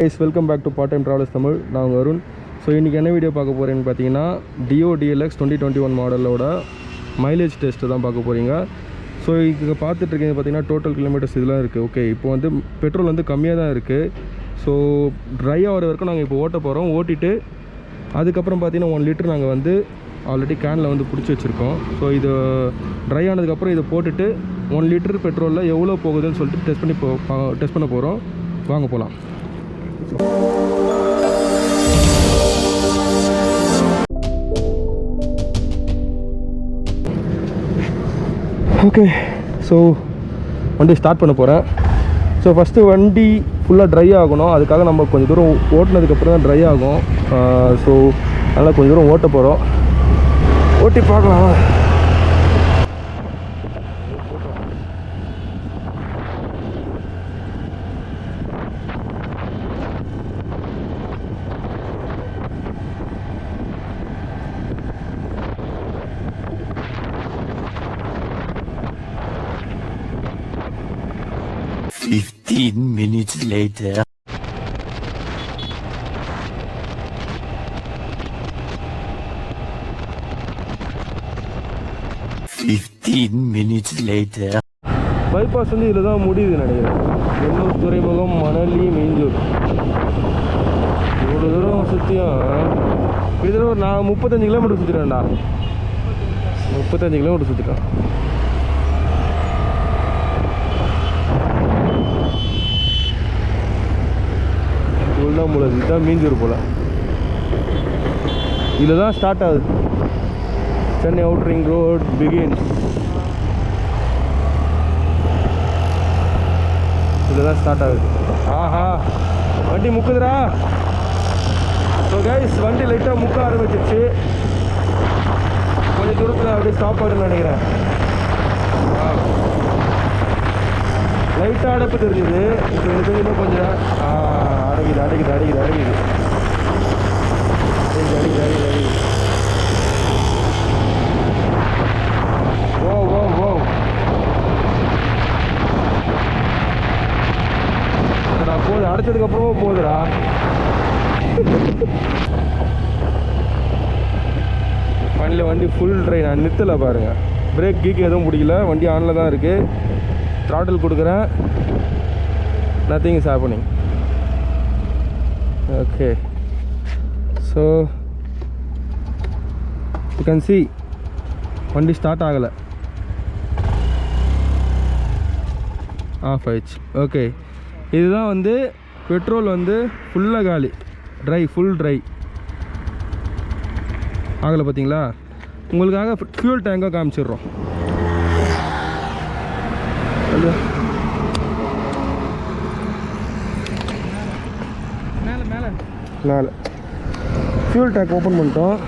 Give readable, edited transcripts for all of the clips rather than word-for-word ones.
Guys, welcome back to Part Time Travelers Tamil. நான் Varun. So இன்றைக்கி என்ன வீடியோ பார்க்க போகிறேன்னு பார்த்தீங்கன்னா DIO DLX 2021 மாடலோட மைலேஜ் டெஸ்ட்டு தான் பார்க்க போகிறீங்க. ஸோ இங்கே பார்த்துட்ருக்கீங்க பார்த்தீங்கன்னா டோட்டல் கிலோமீட்டர்ஸ் இதெல்லாம் இருக்குது. ஓகே, இப்போ வந்து பெட்ரோல் வந்து கம்மியாக தான் இருக்குது. ஸோ ட்ரை ஆகிற வரைக்கும் நாங்கள் இப்போ ஓட்ட போகிறோம். ஓட்டிட்டு அதுக்கப்புறம் பார்த்தீங்கன்னா 1 லிட்டர் நாங்கள் வந்து ஆல்ரெடி கேனில் வந்து பிடிச்சி வச்சுருக்கோம். ஸோ இது ட்ரை ஆனதுக்கப்புறம் இதை போட்டுட்டு 1 லிட்டர் பெட்ரோலில் எவ்வளோ போகுதுன்னு சொல்லிட்டு டெஸ்ட் பண்ண போகிறோம். வாங்க போகலாம். ஓகே, ஸோ வண்டி ஸ்டார்ட் பண்ண போகிறேன். ஸோ ஃபஸ்ட்டு வண்டி ஃபுல்லாக ட்ரை ஆகணும். அதுக்காக நம்ம கொஞ்சம் தூரம் ஓட்டினதுக்கப்புறம் தான் ட்ரை ஆகும். ஸோ அதனால் கொஞ்சம் தூரம் ஓட்ட போகிறோம். ஓட்டி பார்க்கலாம். Minutes later. 15 minutes later. Bypass வந்து இதில் தான் முடியுது நினைக்கிறேன். எண்ணூர் துறைமுகம், மணலி, மீஞ்சூர், இவ்வளோ தூரம் சுற்றியும் இதில் ஒரு 35 கிலோமீட்டர் சுற்றிட்டேன்டா. 35 கிலோமீட்டர் சுற்றிட்டேன். இவ்வளோதான் போல. இதுதான் மீஞ்சூர் போல். இதில் தான் ஸ்டார்ட் ஆகுது. Chennai out ring road begins. இதில் தான் ஸ்டார்ட் ஆகுது. ஆஹா, வண்டி முக்குதுரா. ஸோ கைஸ், வண்டி லைட்டாக முக்க ஆரம்பிச்சிருச்சு. கொஞ்சம் தூரத்தில் அப்படியே ஸ்டாப் ஆகுதுன்னு நினைக்கிறேன். லைட்டாக அடைப்பு தெரிஞ்சுது. இப்போ எனக்கு இன்னும் கொஞ்சம் அடைக்குது அடைக்குது அடைக்குது அடைக்குது அடைக்குது அடைக்குது அடைக்குது. ஓ ஓ ஓ, நான் போகுது. அடைச்சதுக்கப்புறமா போகுதுடா. வண்டியில் வண்டி ஃபுல் ட்ரை. நான் நிறுத்தலை பாருங்கள். பிரேக் கீக்கு எதுவும் பிடிக்கல. வண்டி ஆனில் தான் இருக்குது. த்ராட்டில் கொடுக்குறேன். nothing is happening. Okay, so you can see வண்டி ஸ்டார்ட் ஆகலை. ஆஃப் ஆயிடுச்சு. ஓகே, இதுதான் வந்து பெட்ரோல் வந்து ஃபுல்லாக காலி. ட்ரை, ஃபுல் ட்ரை ஆகலை. பார்த்தீங்களா? உங்களுக்காக ஃபியூல் டேங்காக காமிச்சிடுறோம். மேலே ஃபியூல் டேங்க் ஓப்பன் பண்ணிட்டோம்.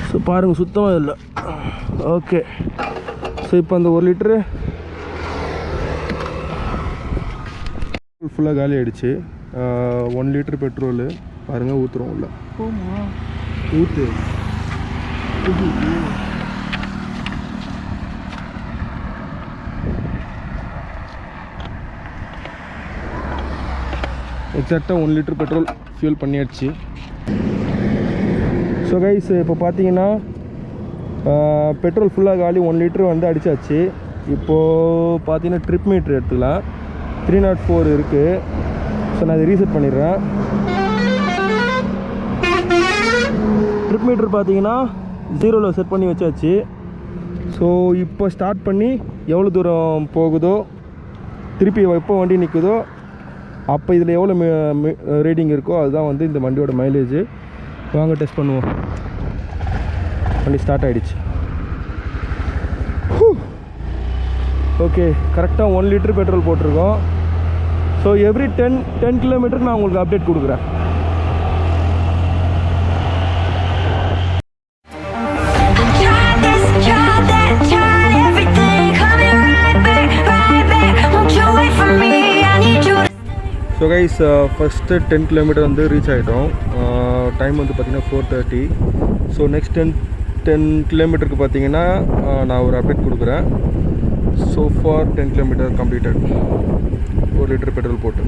ஸோ பாருங்கள், சுத்தமாக இல்லை. ஓகே, ஸோ இப்போ அந்த 1 லிட்டரு ஃபுல்லாக காலி ஆகிடுச்சு. 1 லிட்டர் பெட்ரோலு பாருங்கள் ஊற்றுறோம். உள்ள ஊற்று எக்ஸாக்டாக 1 லிட்டர் பெட்ரோல் ஃபியூல் பண்ணியாச்சு. ஸோ கைஸ், இப்போ பார்த்தீங்கன்னா பெட்ரோல் ஃபுல்லாக காலி. 1 லிட்டர் வந்து அடித்தாச்சு. இப்போது பார்த்தீங்கன்னா ட்ரிப் மீட்ரு எடுத்துக்கலாம். 304 இருக்குது. ஸோ நான் இதை ரீசெட் பண்ணிடுறேன். ட்ரிப் மீட்ரு பார்த்தீங்கன்னா 0ல் செட் பண்ணி வச்சாச்சு. ஸோ இப்போ ஸ்டார்ட் பண்ணி எவ்வளோ தூரம் போகுதோ, திருப்பி எப்போ வண்டி நிற்குதோ அப்போ இதில் எவ்வளோ ரீடிங் இருக்கோ அதுதான் வந்து இந்த வண்டியோட மைலேஜ். வாங்க டெஸ்ட் பண்ணுவோம். வண்டி ஸ்டார்ட் ஆகிடுச்சு. ஓகே, கரெக்டாக 1 லிட்டர் பெட்ரோல் போட்டிருக்கோம். ஸோ எவ்ரி 10 கிலோமீட்டருக்கு நான் உங்களுக்கு அப்டேட் கொடுக்குறேன். ஸோ கைஸ், ஃபஸ்ட்டு 10 கிலோமீட்டர் வந்து ரீச் ஆகிட்டோம். டைம் வந்து பார்த்திங்கன்னா 4:30. ஸோ நெக்ஸ்ட் 10 கிலோமீட்டருக்கு பார்த்தீங்கன்னா நான் ஒரு அப்டேட் கொடுக்குறேன். So far 10 kilometer completed. 1 litre petrol போட்டு.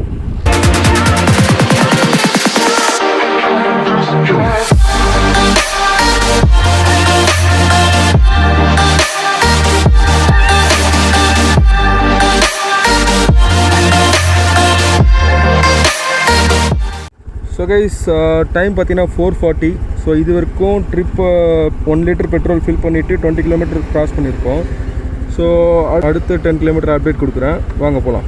ஸோ கைஸ் டைம் பார்த்தீங்கன்னா 4:40. ஸோ இது வரைக்கும் ட்ரிப் 1 லிட்டர் பெட்ரோல் ஃபில் பண்ணிவிட்டு 20 கிலோமீட்டர் க்ராஸ் பண்ணியிருக்கோம். ஸோ அடுத்து 10 கிலோமீட்டர் அப்டேட் கொடுக்குறேன், வாங்க போகலாம்.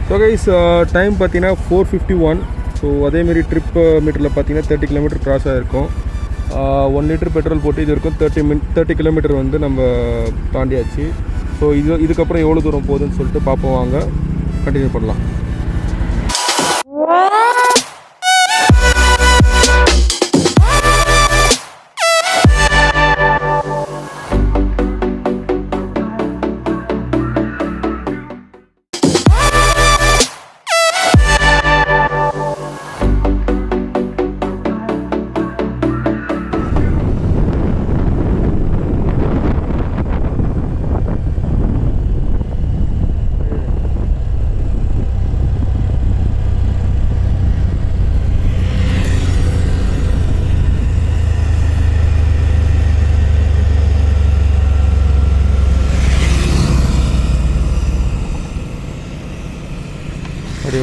ஸோ கைஸ் டைம் பார்த்தீங்கன்னா 4:51. ஸோ அதேமாரி ட்ரிப் மீட்டரில் பார்த்தீங்கன்னா 30 கிலோமீட்டர் க்ராஸ் ஆகிருக்கும். 1 லிட்டர் பெட்ரோல் போட்டு இது வரைக்கும் 30 கிலோமீட்டர் வந்து நம்ம தாண்டியாச்சு. ஸோ இதுக்கப்புறம் எவ்வளோ தூரம் போகுதுன்னு சொல்லிட்டு பார்ப்போம், வாங்க கண்டினியூ பண்ணலாம்.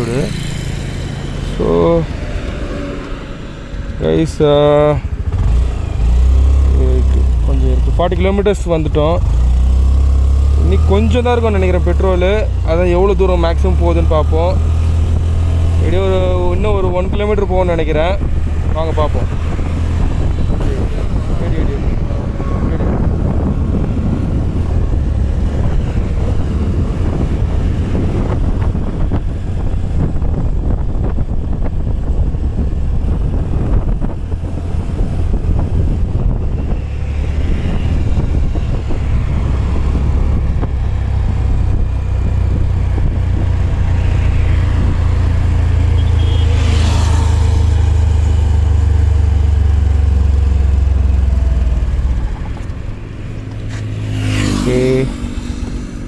விடு. ஸோ கைஸ் கொஞ்சம் இருக்குது, 40 கிலோமீட்டர்ஸ் வந்துட்டோம். இன்னைக்கு கொஞ்சம் தான் இருக்கும்னு நினைக்கிறேன் பெட்ரோலு. அதான் எவ்வளோ தூரம் மேக்ஸிமம் போகுதுன்னு பார்ப்போம். இப்படியே இன்னும் ஒரு 1 கிலோமீட்டர் போகும்னு நினைக்கிறேன், வாங்க பார்ப்போம்.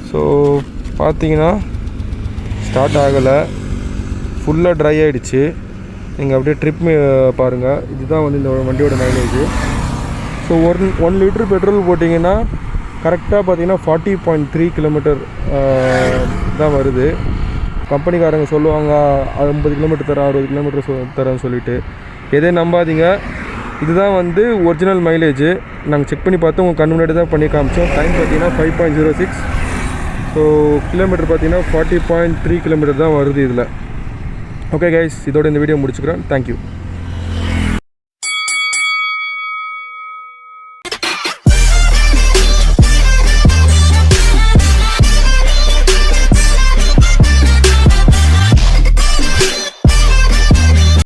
ஸோ பார்த்தீங்கன்னா ஸ்டார்ட் ஆகலை, ஃபுல்லாக ட்ரை ஆகிடுச்சு. நீங்கள் அப்படியே ட்ரிப் பாருங்கள், இதுதான் வந்து இந்த வண்டியோட மைலேஜ். ஸோ 1 லிட்டர் பெட்ரோல் போட்டிங்கன்னா கரெக்டாக பார்த்தீங்கன்னா 40.3 கிலோமீட்டர் தான் வருது. கம்பெனிக்காரங்க சொல்லுவாங்க 50 கிலோமீட்டர் தரேன், 60 கிலோமீட்டர் தரேன்னு சொல்லிட்டு. எதே நம்பாதீங்க, இதுதான் வந்து ஒரிஜினல் மைலேஜ். நாங்கள் செக் பண்ணி பார்த்தோம், உங்கள் கண்ணு முன்னாடி தான் பண்ணி காமிச்சோம். டைம் பார்த்தீங்கன்னா 5.06. ஸோ கிலோமீட்டர் பார்த்தீங்கன்னா 40.3 கிலோமீட்டர் தான் வருது இதில். ஓகே கைஸ், இதோட இந்த வீடியோ முடிச்சுக்கிறேன். தேங்க்யூ.